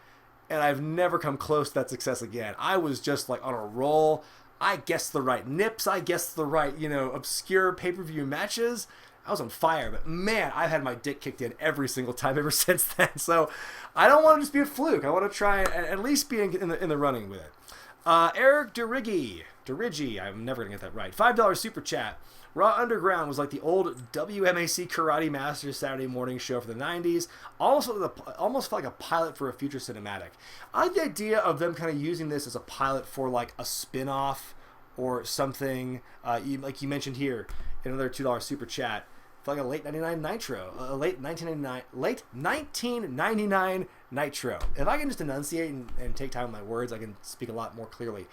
and I've never come close to that success again. I was just like on a roll. I guessed the right nips. I guessed the right, obscure pay-per-view matches. I was on fire, but man, I've had my dick kicked in every single time ever since then. So I don't want to just be a fluke. I want to try and at least be in the running with it. Eric Derigi, I'm never going to get that right. $5 super chat. Raw Underground was like the old WMAC Karate Masters Saturday morning show for the 90s. Almost felt like a pilot for a future cinematic. I like the idea of them kind of using this as a pilot for like a spin-off or something. Like you mentioned here, another $2 super chat. Felt like a late 99 Nitro. A late 1999 Nitro. If I can just enunciate and take time with my words, I can speak a lot more clearly.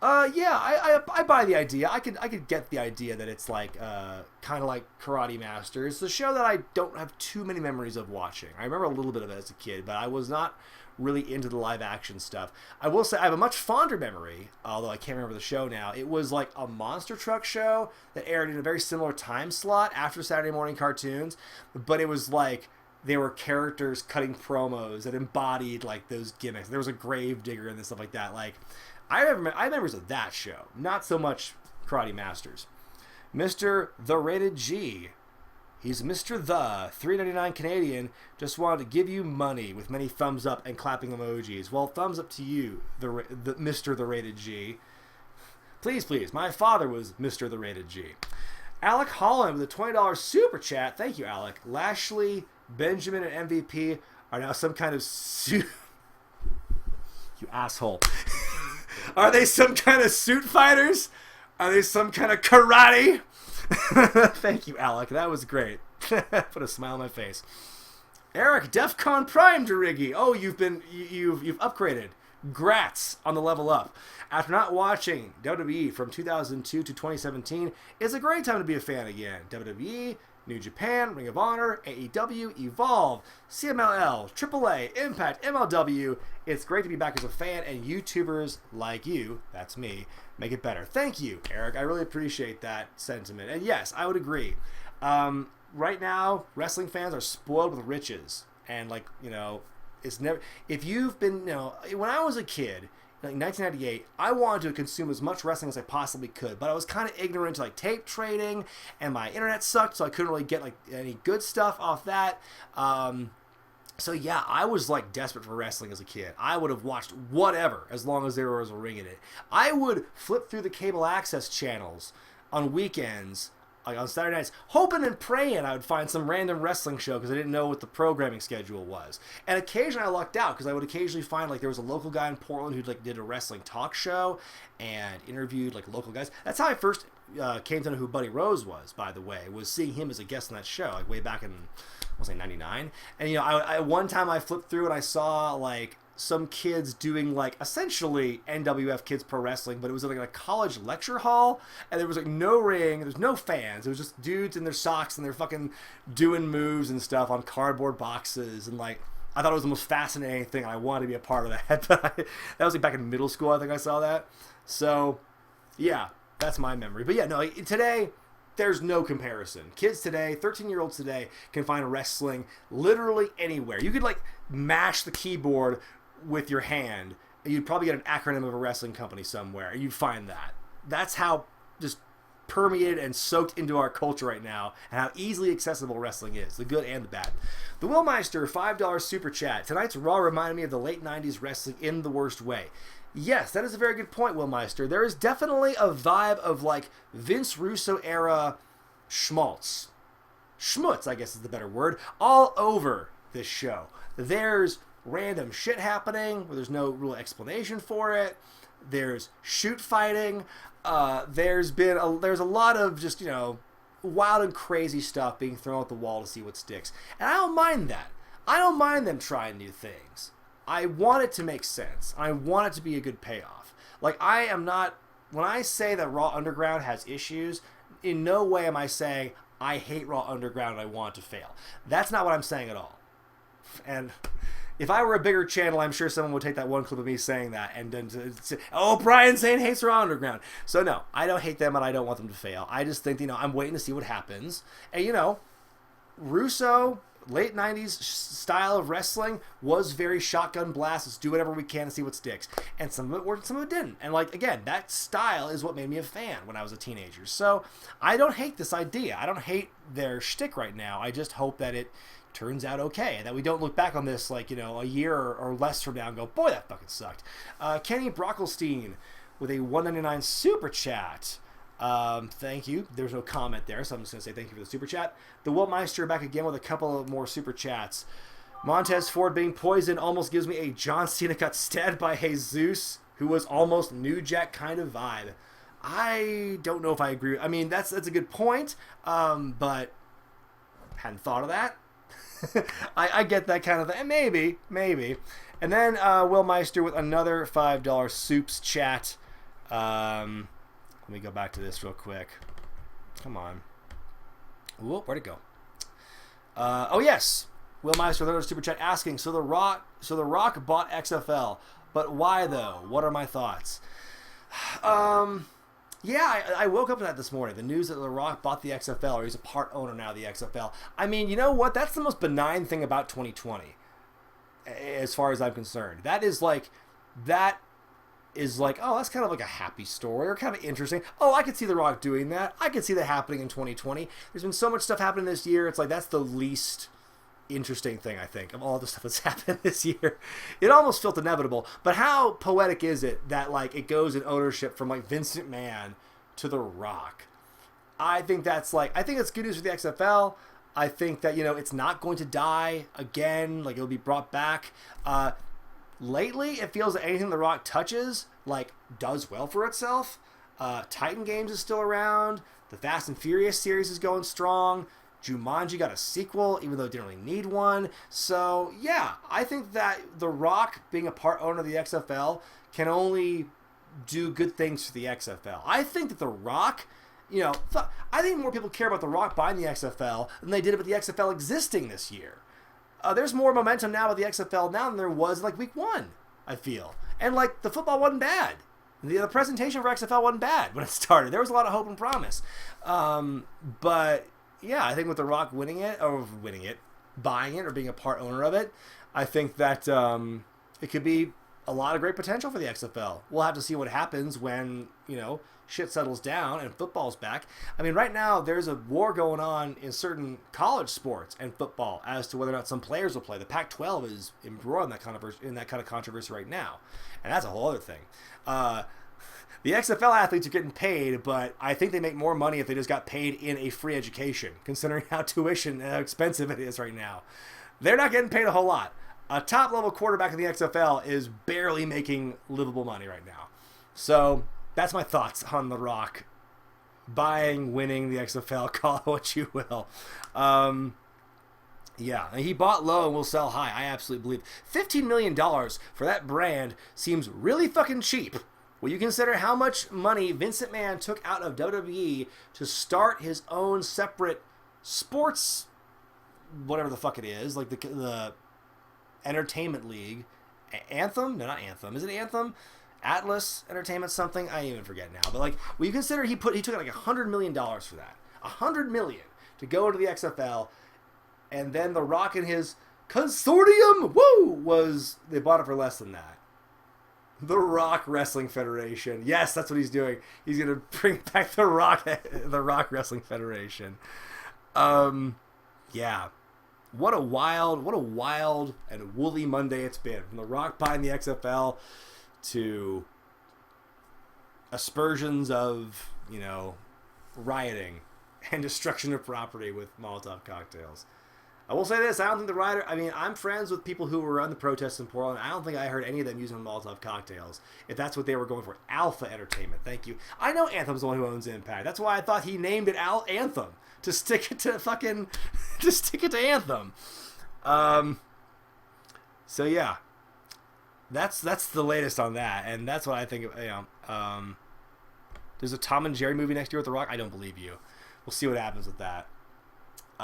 I buy the idea. I could get the idea that it's like kind of like Karate Masters. It's a show that I don't have too many memories of watching. I remember a little bit of it as a kid, but I was not really into the live action stuff. I will say I have a much fonder memory, although I can't remember the show now. It was like a monster truck show that aired in a very similar time slot after Saturday morning cartoons, but it was like they were characters cutting promos that embodied like those gimmicks. There was a grave digger and stuff like that. Like I have memories of that show, not so much Karate Masters. Mr. The Rated G. He's Mr. The $3.99 Canadian. Just wanted to give you money with many thumbs up and clapping emojis. Well, thumbs up to you, the Mr. The Rated G. Please, please. My father was Mr. The Rated G. Alec Holland with a $20 super chat. Thank you, Alec. Lashley, Benjamin, and MVP are now some kind of suit. You asshole. Are they some kind of suit fighters? Are they some kind of karate? Thank you, Alec. That was great. Put a smile on my face. Eric, DEFCON Prime Derigi. Oh, you've upgraded. Grats on the level up. After not watching WWE from 2002 to 2017, it's a great time to be a fan again. WWE, New Japan, Ring of Honor, AEW, Evolve, CMLL, AAA, Impact, MLW. It's great to be back as a fan, and YouTubers like you, that's me, make it better. Thank you, Eric. I really appreciate that sentiment. And yes, I would agree. Right now, wrestling fans are spoiled with riches. And, like, you know, it's never... If you've been, you know... When I was a kid, like 1998, I wanted to consume as much wrestling as I possibly could, but I was kind of ignorant to, like, tape trading, and my internet sucked, so I couldn't really get, like, any good stuff off that. So, yeah, I was, like, desperate for wrestling as a kid. I would have watched whatever as long as there was a ring in it. I would flip through the cable access channels on weekends, like on Saturday nights, hoping and praying I would find some random wrestling show because I didn't know what the programming schedule was. And occasionally I lucked out because I would occasionally find, like, there was a local guy in Portland who, like, did a wrestling talk show and interviewed, like, local guys. That's how I first came to know who Buddy Rose was, by the way, was seeing him as a guest on that show, like, way back in, I was like, 99. And, you know, I one time I flipped through and I saw, like, some kids doing, like, essentially NWF Kids Pro Wrestling, but it was like a college lecture hall, and there was, like, no ring, there's no fans, it was just dudes in their socks, and they're fucking doing moves and stuff on cardboard boxes, and, like, I thought it was the most fascinating thing, and I wanted to be a part of that, but that was, like, back in middle school, I think I saw that. So, yeah, that's my memory. But yeah, no, like, today, there's no comparison. Kids today, 13-year-olds today, can find wrestling literally anywhere. You could, like, mash the keyboard with your hand, and you'd probably get an acronym of a wrestling company somewhere, and you'd find that. That's how just permeated and soaked into our culture right now, and how easily accessible wrestling is, the good and the bad. The Willmeister, $5 super chat. Tonight's Raw reminded me of the late 90s wrestling in the worst way. Yes, that is a very good point, Willmeister. There is definitely a vibe of, like, Vince Russo era schmaltz. Schmutz, I guess is the better word, all over this show. There's random shit happening where there's no real explanation for it. There's shoot fighting. There's a lot of just, you know, wild and crazy stuff being thrown at the wall to see what sticks. And I don't mind that. I don't mind them trying new things. I want it to make sense. I want it to be a good payoff. Like, I am not... When I say that Raw Underground has issues, in no way am I saying I hate Raw Underground and I want it to fail. That's not what I'm saying at all. And if I were a bigger channel, I'm sure someone would take that one clip of me saying that and then say, oh, Brian Zane hates Raw Underground. So no, I don't hate them and I don't want them to fail. I just think, you know, I'm waiting to see what happens. And, you know, Russo, late 90s style of wrestling was very shotgun blast. Let's do whatever we can to see what sticks. And some of it worked, some of it didn't. And, like, again, that style is what made me a fan when I was a teenager. So I don't hate this idea. I don't hate their shtick right now. I just hope that it turns out okay, and that we don't look back on this, like, you know, a year or less from now and go, boy, that fucking sucked. Kenny Brockelstein with a $1.99 super chat. Thank you. There's no comment there, so I'm just going to say thank you for the super chat. The Wiltmeister back again with a couple of more super chats. Montez Ford being poisoned almost gives me a John Cena got stabbed by Jesus, who was almost New Jack kind of vibe. I don't know if I agree. I mean, that's a good point, but hadn't thought of that. I get that kind of thing. Maybe. And then Will Meister with another $5 soups chat. Let me go back to this real quick. Come on. Whoop, where'd it go? Oh, yes. Will Meister with another super chat asking, so The Rock bought XFL, but why though? What are my thoughts? Yeah, I woke up to that this morning. The news that The Rock bought the XFL, or he's a part owner now of the XFL. I mean, you know what? That's the most benign thing about 2020, as far as I'm concerned. That is like, oh, that's kind of like a happy story, or kind of interesting. Oh, I could see The Rock doing that. I could see that happening in 2020. There's been so much stuff happening this year. It's like, that's the least interesting thing, I think, of all the stuff that's happened this year. It almost felt inevitable, but how poetic is it that, like, it goes in ownership from, like, Vince McMahon to The Rock? I think that's good news for the XFL. I think that, you know, it's not going to die again. Like, it'll be brought back. Lately, it feels that anything The Rock touches, like, does well for itself. Titan Games is still around. The Fast and Furious series is going strong. Jumanji got a sequel, even though it didn't really need one. So, yeah, I think that The Rock, being a part owner of the XFL, can only do good things for the XFL. I think that The Rock, I think more people care about The Rock buying the XFL than they did about the XFL existing this year. There's more momentum now with the XFL now than there was like week 1, I feel. And like the football wasn't bad. The presentation for XFL wasn't bad when it started. There was a lot of hope and promise. But yeah, I think with The Rock buying it, or being a part owner of it, I think that it could be a lot of great potential for the XFL. We'll have to see what happens when, shit settles down and football's back. I mean, right now there's a war going on in certain college sports and football as to whether or not some players will play. The Pac-12 is embroiled in that kind of controversy right now, and that's a whole other thing. The XFL athletes are getting paid, but I think they make more money if they just got paid in a free education, considering how tuition and how expensive it is right now. They're not getting paid a whole lot. A top-level quarterback in the XFL is barely making livable money right now. So that's my thoughts on The Rock winning the XFL. Call it what you will. Yeah, he bought low and will sell high. I absolutely believe $15 million for that brand seems really fucking cheap. When you consider how much money Vince McMahon took out of WWE to start his own separate sports, whatever the fuck it is, like the Entertainment League. Anthem? No, not Anthem. Is it Anthem? Atlas Entertainment something? I even forget now. But like, when you consider he took like $100 million for that. $100 million to go into the XFL, and then The Rock and his consortium, they bought it for less than that. The Rock Wrestling Federation. Yes, that's what he's doing. He's going to bring back the Rock Wrestling Federation. Yeah. What a wild and woolly Monday it's been. From The Rock buying the XFL to aspersions of, rioting and destruction of property with Molotov cocktails. I will say this, I don't think I'm friends with people who were on the protests in Portland. I don't think I heard any of them using Molotov cocktails, if that's what they were going for. Alpha Entertainment, thank you. I know Anthem's the one who owns Impact. That's why I thought he named it Anthem, to stick it to Anthem. So yeah, that's the latest on that, and that's what I think, there's a Tom and Jerry movie next year with The Rock. I don't believe you. We'll see what happens with that.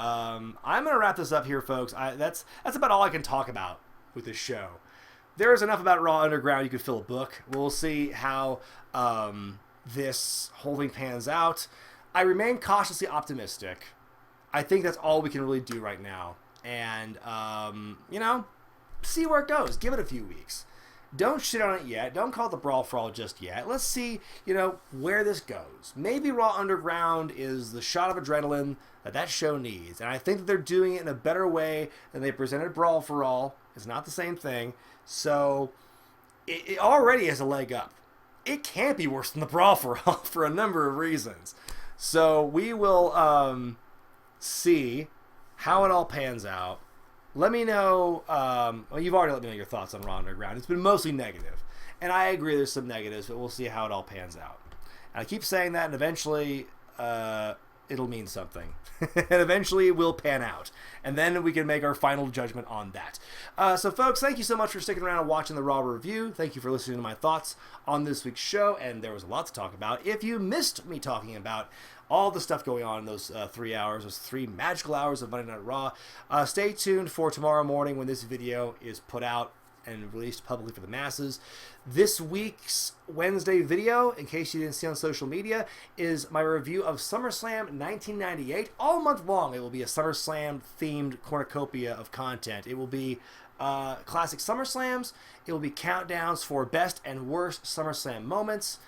I'm going to wrap this up here, folks. That's about all I can talk about with this show. There is enough about Raw Underground. You could fill a book. We'll see how this whole thing pans out. I remain cautiously optimistic. I think that's all we can really do right now. And, see where it goes. Give it a few weeks. Don't shit on it yet. Don't call it the Brawl for All just yet. Let's see, where this goes. Maybe Raw Underground is the shot of adrenaline that show needs. And I think that they're doing it in a better way than they presented Brawl for All. It's not the same thing. So it already has a leg up. It can't be worse than the Brawl for All for a number of reasons. So we will see how it all pans out. Let me know, you've already let me know your thoughts on Raw Underground. It's been mostly negative. And I agree there's some negatives, but we'll see how it all pans out. And I keep saying that, and eventually it'll mean something. And eventually it will pan out. And then we can make our final judgment on that. So folks, thank you so much for sticking around and watching the Raw review. Thank you for listening to my thoughts on this week's show. And there was a lot to talk about. If you missed me talking about all the stuff going on in those 3 hours, those 3 magical hours of Monday Night Raw, stay tuned for tomorrow morning when this video is put out and released publicly for the masses. This week's Wednesday video, in case you didn't see on social media, is my review of SummerSlam 1998. All month long, it will be a SummerSlam-themed cornucopia of content. It will be classic SummerSlams. It will be countdowns for best and worst SummerSlam moments.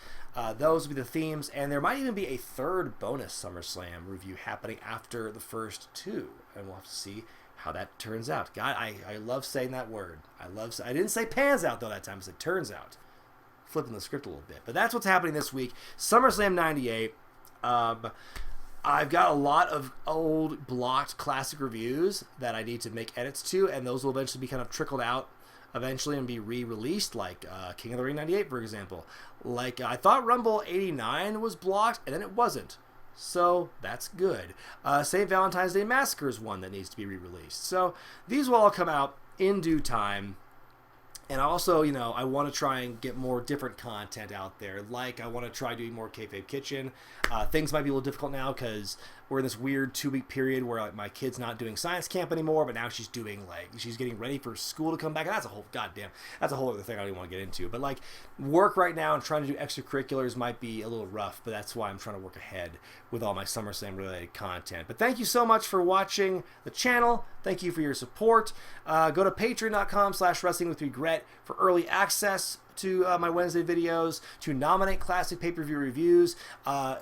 Those will be the themes, and there might even be a third bonus SummerSlam review happening after the first 2, and we'll have to see how that turns out. God, I love saying that word. I didn't say pans out, though, that time. I said turns out. Flipping the script a little bit. But that's what's happening this week. SummerSlam 98. I've got a lot of old blocked classic reviews that I need to make edits to, and those will eventually be kind of trickled out eventually and be re-released, like King of the Ring 98, for example. Like, I thought Rumble 89 was blocked, and then it wasn't. So that's good. St. Valentine's Day Massacre is one that needs to be re-released. So these will all come out in due time. And also, you know, I want to try and get more different content out there. Like, I want to try doing more Kayfabe Kitchen. Things might be a little difficult now because we're in this weird 2-week period where like, my kid's not doing science camp anymore, but now she's doing, like, she's getting ready for school to come back. And that's a whole, that's a whole other thing I don't even want to get into. But, like, work right now and trying to do extracurriculars might be a little rough, but that's why I'm trying to work ahead with all my SummerSlam related content. But thank you so much for watching the channel. Thank you for your support. Go to patreon.com/wrestlingwithregret for early access to my Wednesday videos, to nominate classic pay-per-view reviews.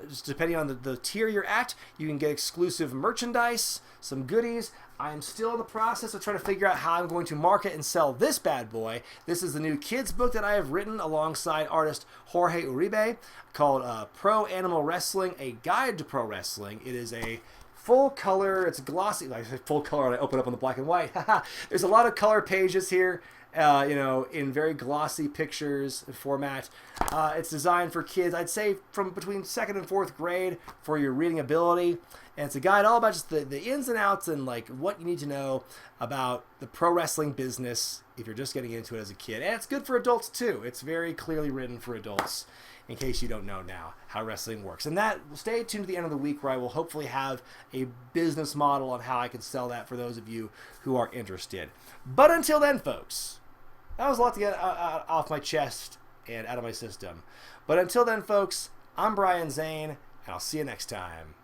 Just depending on the tier you're at, you can get exclusive merchandise, some goodies. I am still in the process of trying to figure out how I'm going to market and sell this bad boy. This is the new kids book that I have written alongside artist Jorge Uribe called Pro Animal Wrestling, A Guide to Pro Wrestling. It is a full color, it's glossy, like full color when I open up on the black and white. There's a lot of color pages here. You know, in very glossy pictures format. It's designed for kids, I'd say, from between 2nd and 4th grade for your reading ability. And it's a guide all about just the ins and outs and like what you need to know about the pro wrestling business if you're just getting into it as a kid. And it's good for adults too. It's very clearly written for adults in case you don't know now how wrestling works. And that, stay tuned to the end of the week where I will hopefully have a business model on how I can sell that for those of you who are interested. But until then, folks, that was a lot to get off my chest and out of my system. But until then, folks, I'm Brian Zane, and I'll see you next time.